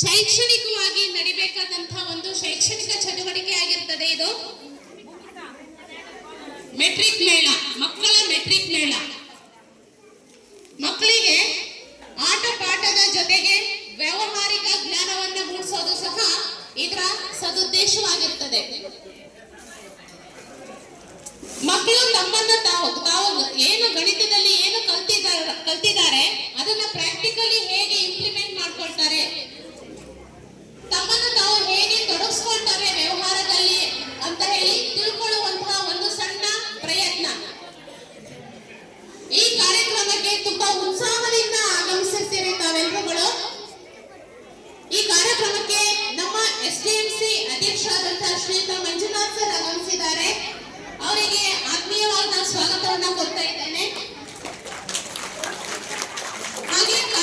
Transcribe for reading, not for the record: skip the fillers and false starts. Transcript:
ಶೈಕ್ಷಣಿಕವಾಗಿ ನಡಿಬೇಕಾದಂತಹ ಒಂದು ಶೈಕ್ಷಣಿಕ ಚಟುವಟಿಕೆ ಆಗಿರ್ತದೆ ಇದು. ಮೆಟ್ರಿಕ್ ಮೇಳ, ಮಕ್ಕಳ ಮೆಟ್ರಿಕ್ ಮೇಳ ಮಕ್ಕಳಿಗೆ ಆಟ ಪಾಠದ ಜೊತೆಗೆ ವ್ಯಾವಹಾರಿಕ ಜ್ಞಾನವನ್ನು ಮೂಡಿಸೋದು ಸಹ ಇದರ ಸದುದ್ದೇಶವಾಗಿರ್ತದೆ. ಮಕ್ಕಳು ತಮ್ಮನ್ನ ತಾವು ಏನು ಗಣಿತದಲ್ಲಿ ಏನು ಕಲ್ತಿದ್ದಾರೆ ಅದನ್ನ ಪ್ರಾಕ್ಟಿಕಲ್